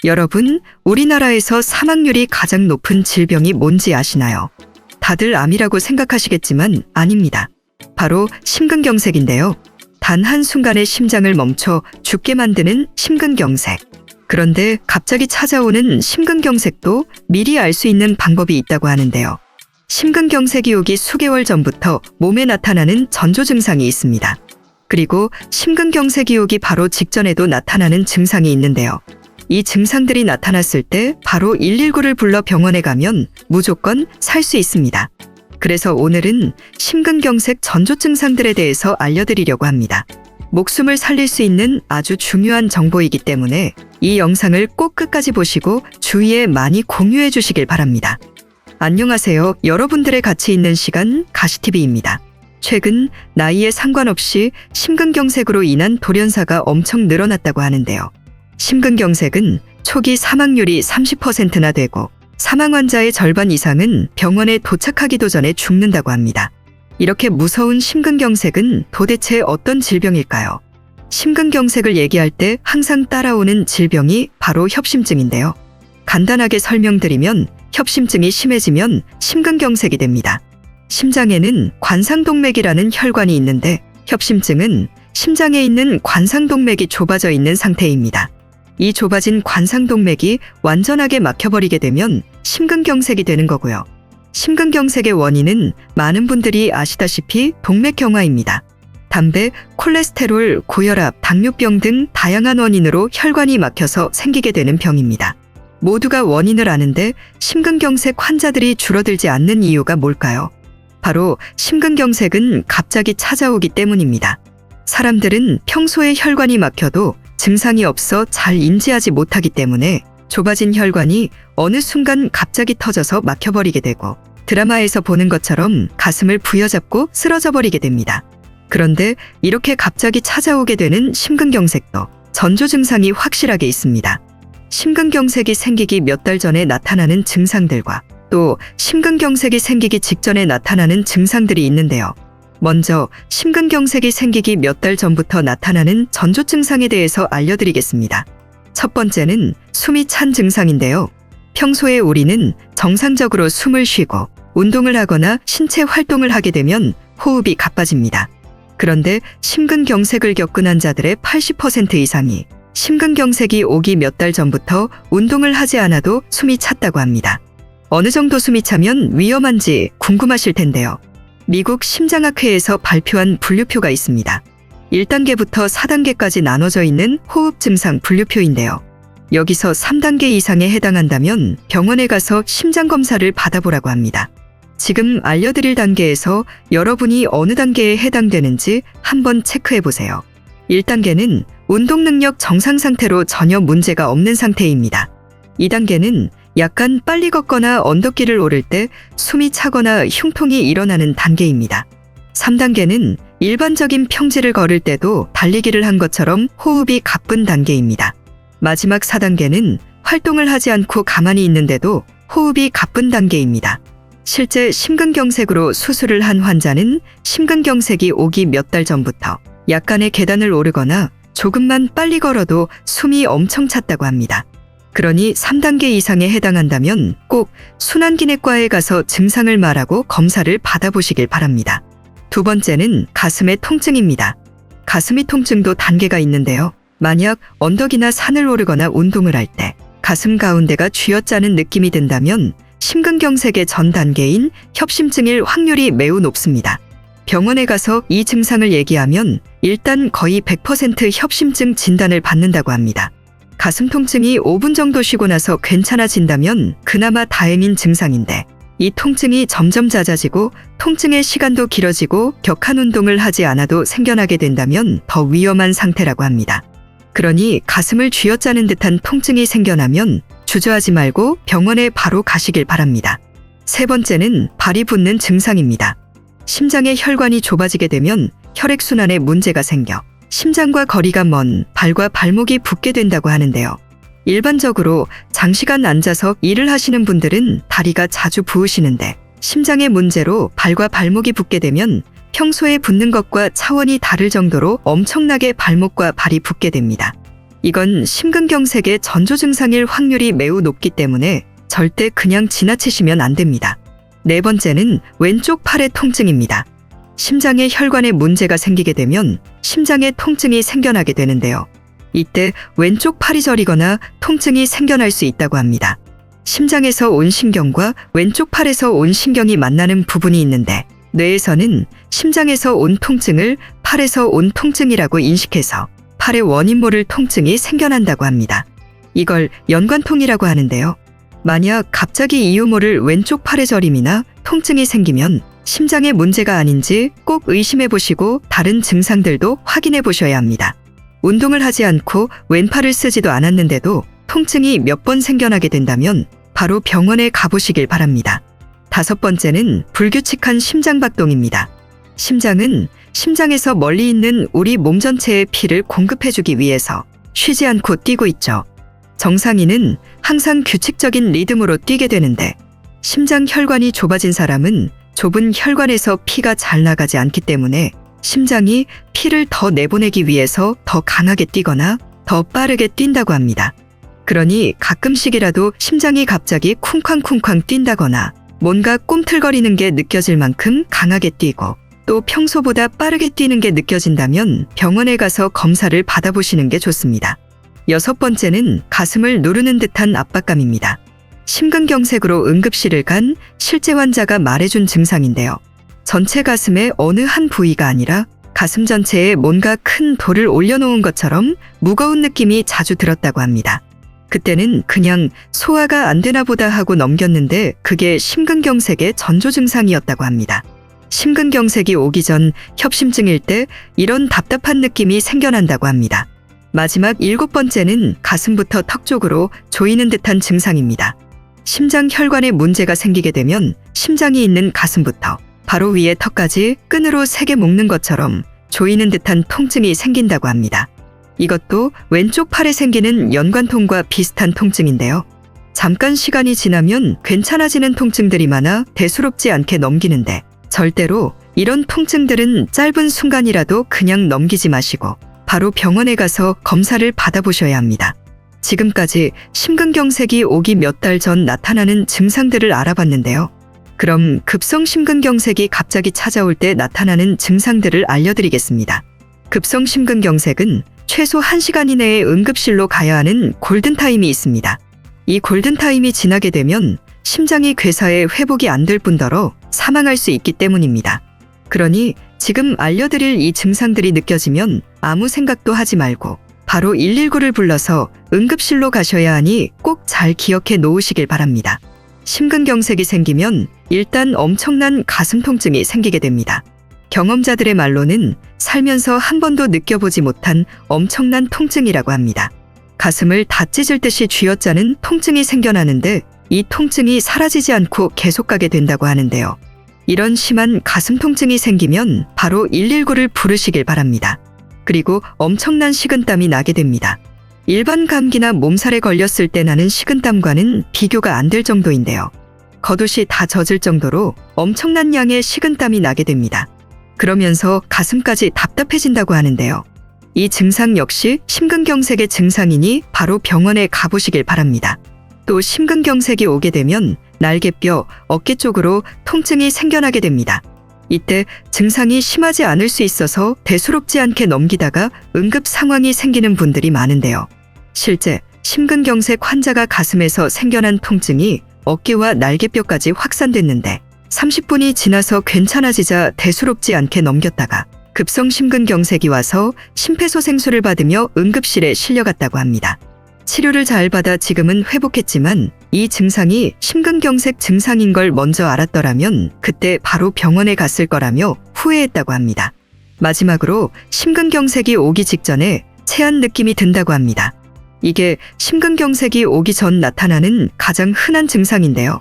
여러분, 우리나라에서 사망률이 가장 높은 질병이 뭔지 아시나요? 다들 암이라고 생각하시겠지만 아닙니다. 바로 심근경색인데요. 단 한순간에 심장을 멈춰 죽게 만드는 심근경색. 그런데 갑자기 찾아오는 심근경색도 미리 알 수 있는 방법이 있다고 하는데요. 심근경색이 오기 수개월 전부터 몸에 나타나는 전조 증상이 있습니다. 그리고 심근경색이 오기 바로 직전에도 나타나는 증상이 있는데요. 이 증상들이 나타났을 때 바로 119를 불러 병원에 가면 무조건 살 수 있습니다. 그래서 오늘은 심근경색 전조 증상들에 대해서 알려드리려고 합니다. 목숨을 살릴 수 있는 아주 중요한 정보이기 때문에 이 영상을 꼭 끝까지 보시고 주위에 많이 공유해 주시길 바랍니다. 안녕하세요. 여러분들의 같이 있는 시간 가시TV입니다. 최근 나이에 상관없이 심근경색으로 인한 돌연사가 엄청 늘어났다고 하는데요. 심근경색은 초기 사망률이 30%나 되고 사망 환자의 절반 이상은 병원에 도착하기도 전에 죽는다고 합니다. 이렇게 무서운 심근경색은 도대체 어떤 질병일까요? 심근경색을 얘기할 때 항상 따라오는 질병이 바로 협심증인데요. 간단하게 설명드리면 협심증이 심해지면 심근경색이 됩니다. 심장에는 관상동맥이라는 혈관이 있는데 협심증은 심장에 있는 관상동맥이 좁아져 있는 상태입니다. 이 좁아진 관상동맥이 완전하게 막혀버리게 되면 심근경색이 되는 거고요. 심근경색의 원인은 많은 분들이 아시다시피 동맥경화입니다. 담배, 콜레스테롤, 고혈압, 당뇨병 등 다양한 원인으로 혈관이 막혀서 생기게 되는 병입니다. 모두가 원인을 아는데 심근경색 환자들이 줄어들지 않는 이유가 뭘까요? 바로 심근경색은 갑자기 찾아오기 때문입니다. 사람들은 평소에 혈관이 막혀도 증상이 없어 잘 인지하지 못하기 때문에 좁아진 혈관이 어느 순간 갑자기 터져서 막혀버리게 되고 드라마에서 보는 것처럼 가슴을 부여잡고 쓰러져 버리게 됩니다. 그런데 이렇게 갑자기 찾아오게 되는 심근경색도 전조 증상이 확실하게 있습니다. 심근경색이 생기기 몇 달 전에 나타나는 증상들과 또 심근경색이 생기기 직전에 나타나는 증상들이 있는데요. 먼저 심근경색이 생기기 몇 달 전부터 나타나는 전조 증상에 대해서 알려드리겠습니다. 첫 번째는 숨이 찬 증상인데요. 평소에 우리는 정상적으로 숨을 쉬고 운동을 하거나 신체 활동을 하게 되면 호흡이 가빠집니다. 그런데 심근경색을 겪은 환자들의 80% 이상이 심근경색이 오기 몇 달 전부터 운동을 하지 않아도 숨이 찼다고 합니다. 어느 정도 숨이 차면 위험한지 궁금하실 텐데요. 미국 심장학회에서 발표한 분류표가 있습니다. 1단계부터 4단계까지 나눠져 있는 호흡 증상 분류표인데요. 여기서 3단계 이상에 해당한다면 병원에 가서 심장검사를 받아보라고 합니다. 지금 알려드릴 단계에서 여러분이 어느 단계에 해당되는지 한번 체크해보세요. 1단계는 운동 능력 정상 상태로 전혀 문제가 없는 상태입니다. 2단계는 약간 빨리 걷거나 언덕길을 오를 때 숨이 차거나 흉통이 일어나는 단계입니다. 3단계는 일반적인 평지를 걸을 때도 달리기를 한 것처럼 호흡이 가쁜 단계입니다. 마지막 4단계는 활동을 하지 않고 가만히 있는데도 호흡이 가쁜 단계입니다. 실제 심근경색으로 수술을 한 환자는 심근경색이 오기 몇 달 전부터 약간의 계단을 오르거나 조금만 빨리 걸어도 숨이 엄청 찼다고 합니다. 그러니 3단계 이상에 해당한다면 꼭 순환기내과에 가서 증상을 말하고 검사를 받아보시길 바랍니다. 두 번째는 가슴의 통증입니다. 가슴이 통증도 단계가 있는데요. 만약 언덕이나 산을 오르거나 운동을 할 때 가슴 가운데가 쥐어짜는 느낌이 든다면 심근경색의 전 단계인 협심증일 확률이 매우 높습니다. 병원에 가서 이 증상을 얘기하면 일단 거의 100% 협심증 진단을 받는다고 합니다. 가슴 통증이 5분 정도 쉬고 나서 괜찮아진다면 그나마 다행인 증상인데 이 통증이 점점 잦아지고 통증의 시간도 길어지고 격한 운동을 하지 않아도 생겨나게 된다면 더 위험한 상태라고 합니다. 그러니 가슴을 쥐어짜는 듯한 통증이 생겨나면 주저하지 말고 병원에 바로 가시길 바랍니다. 세 번째는 발이 붓는 증상입니다. 심장의 혈관이 좁아지게 되면 혈액순환에 문제가 생겨 심장과 거리가 먼 발과 발목이 붓게 된다고 하는데요. 일반적으로 장시간 앉아서 일을 하시는 분들은 다리가 자주 부으시는데 심장의 문제로 발과 발목이 붓게 되면 평소에 붓는 것과 차원이 다를 정도로 엄청나게 발목과 발이 붓게 됩니다. 이건 심근경색의 전조 증상일 확률이 매우 높기 때문에 절대 그냥 지나치시면 안 됩니다. 네 번째는 왼쪽 팔의 통증입니다. 심장에 혈관에 문제가 생기게 되면 심장에 통증이 생겨나게 되는데요. 이때 왼쪽 팔이 저리거나 통증이 생겨날 수 있다고 합니다. 심장에서 온 신경과 왼쪽 팔에서 온 신경이 만나는 부분이 있는데 뇌에서는 심장에서 온 통증을 팔에서 온 통증이라고 인식해서 팔의 원인 모를 통증이 생겨난다고 합니다. 이걸 연관통이라고 하는데요. 만약 갑자기 이유 모를 왼쪽 팔의 저림이나 통증이 생기면 심장에 문제가 아닌지 꼭 의심해 보시고 다른 증상들도 확인해 보셔야 합니다. 운동을 하지 않고 왼팔을 쓰지도 않았는데도 통증이 몇 번 생겨나게 된다면 바로 병원에 가보시길 바랍니다. 다섯 번째는 불규칙한 심장박동입니다. 심장은 심장에서 멀리 있는 우리 몸 전체에 피를 공급해주기 위해서 쉬지 않고 뛰고 있죠. 정상인은 항상 규칙적인 리듬으로 뛰게 되는데 심장 혈관이 좁아진 사람은 좁은 혈관에서 피가 잘 나가지 않기 때문에 심장이 피를 더 내보내기 위해서 더 강하게 뛰거나 더 빠르게 뛴다고 합니다. 그러니 가끔씩이라도 심장이 갑자기 쿵쾅쿵쾅 뛴다거나 뭔가 꿈틀거리는 게 느껴질 만큼 강하게 뛰고 또 평소보다 빠르게 뛰는 게 느껴진다면 병원에 가서 검사를 받아보시는 게 좋습니다. 여섯 번째는 가슴을 누르는 듯한 압박감입니다. 심근경색으로 응급실을 간 실제 환자가 말해준 증상인데요. 전체 가슴의 어느 한 부위가 아니라 가슴 전체에 뭔가 큰 돌을 올려놓은 것처럼 무거운 느낌이 자주 들었다고 합니다. 그때는 그냥 소화가 안 되나 보다 하고 넘겼는데 그게 심근경색의 전조 증상이었다고 합니다. 심근경색이 오기 전 협심증일 때 이런 답답한 느낌이 생겨난다고 합니다. 마지막 일곱 번째는 가슴부터 턱 쪽으로 조이는 듯한 증상입니다. 심장 혈관에 문제가 생기게 되면 심장이 있는 가슴부터 바로 위에 턱까지 끈으로 세게 묶는 것처럼 조이는 듯한 통증이 생긴다고 합니다. 이것도 왼쪽 팔에 생기는 연관통과 비슷한 통증인데요. 잠깐 시간이 지나면 괜찮아지는 통증들이 많아 대수롭지 않게 넘기는데 절대로 이런 통증들은 짧은 순간이라도 그냥 넘기지 마시고 바로 병원에 가서 검사를 받아보셔야 합니다. 지금까지 심근경색이 오기 몇 달 전 나타나는 증상들을 알아봤는데요. 그럼 급성 심근경색이 갑자기 찾아올 때 나타나는 증상들을 알려드리겠습니다. 급성 심근경색은 최소 1시간 이내에 응급실로 가야 하는 골든타임이 있습니다. 이 골든타임이 지나게 되면 심장이 괴사해 회복이 안 될 뿐더러 사망할 수 있기 때문입니다. 그러니 지금 알려드릴 이 증상들이 느껴지면 아무 생각도 하지 말고 바로 119를 불러서 응급실로 가셔야 하니 꼭 잘 기억해 놓으시길 바랍니다. 심근경색이 생기면 일단 엄청난 가슴 통증이 생기게 됩니다. 경험자들의 말로는 살면서 한 번도 느껴보지 못한 엄청난 통증이라고 합니다. 가슴을 다 찢을 듯이 쥐어짜는 통증이 생겨나는데 이 통증이 사라지지 않고 계속 가게 된다고 하는데요. 이런 심한 가슴 통증이 생기면 바로 119를 부르시길 바랍니다. 그리고 엄청난 식은땀이 나게 됩니다. 일반 감기나 몸살에 걸렸을 때 나는 식은땀과는 비교가 안 될 정도인데요. 겉옷이 다 젖을 정도로 엄청난 양의 식은땀이 나게 됩니다. 그러면서 가슴까지 답답해진다고 하는데요. 이 증상 역시 심근경색의 증상이니 바로 병원에 가보시길 바랍니다. 또 심근경색이 오게 되면 날개뼈, 어깨 쪽으로 통증이 생겨나게 됩니다. 이때 증상이 심하지 않을 수 있어서 대수롭지 않게 넘기다가 응급 상황이 생기는 분들이 많은데요. 실제 심근경색 환자가 가슴에서 생겨난 통증이 어깨와 날개뼈까지 확산됐는데 30분이 지나서 괜찮아지자 대수롭지 않게 넘겼다가 급성 심근경색이 와서 심폐소생술을 받으며 응급실에 실려갔다고 합니다. 치료를 잘 받아 지금은 회복했지만 이 증상이 심근경색 증상인 걸 먼저 알았더라면 그때 바로 병원에 갔을 거라며 후회했다고 합니다. 마지막으로 심근경색이 오기 직전에 체한 느낌이 든다고 합니다. 이게 심근경색이 오기 전 나타나는 가장 흔한 증상인데요.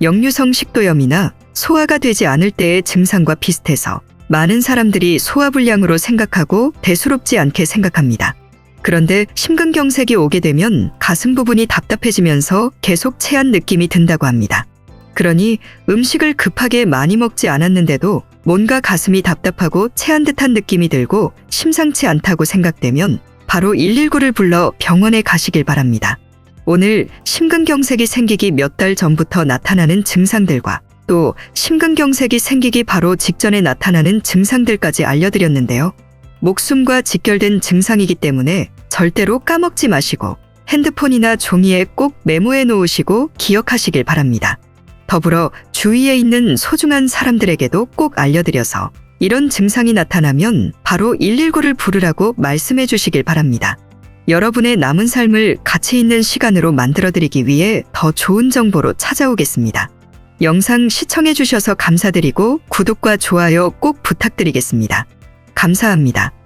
역류성 식도염이나 소화가 되지 않을 때의 증상과 비슷해서 많은 사람들이 소화불량으로 생각하고 대수롭지 않게 생각합니다. 그런데 심근경색이 오게 되면 가슴 부분이 답답해지면서 계속 체한 느낌이 든다고 합니다. 그러니 음식을 급하게 많이 먹지 않았는데도 뭔가 가슴이 답답하고 체한 듯한 느낌이 들고 심상치 않다고 생각되면 바로 119를 불러 병원에 가시길 바랍니다. 오늘 심근경색이 생기기 몇 달 전부터 나타나는 증상들과 또 심근경색이 생기기 바로 직전에 나타나는 증상들까지 알려드렸는데요. 목숨과 직결된 증상이기 때문에 절대로 까먹지 마시고 핸드폰이나 종이에 꼭 메모해 놓으시고 기억하시길 바랍니다. 더불어 주위에 있는 소중한 사람들에게도 꼭 알려드려서 이런 증상이 나타나면 바로 119를 부르라고 말씀해 주시길 바랍니다. 여러분의 남은 삶을 가치 있는 시간으로 만들어드리기 위해 더 좋은 정보로 찾아오겠습니다. 영상 시청해 주셔서 감사드리고 구독과 좋아요 꼭 부탁드리겠습니다. 감사합니다.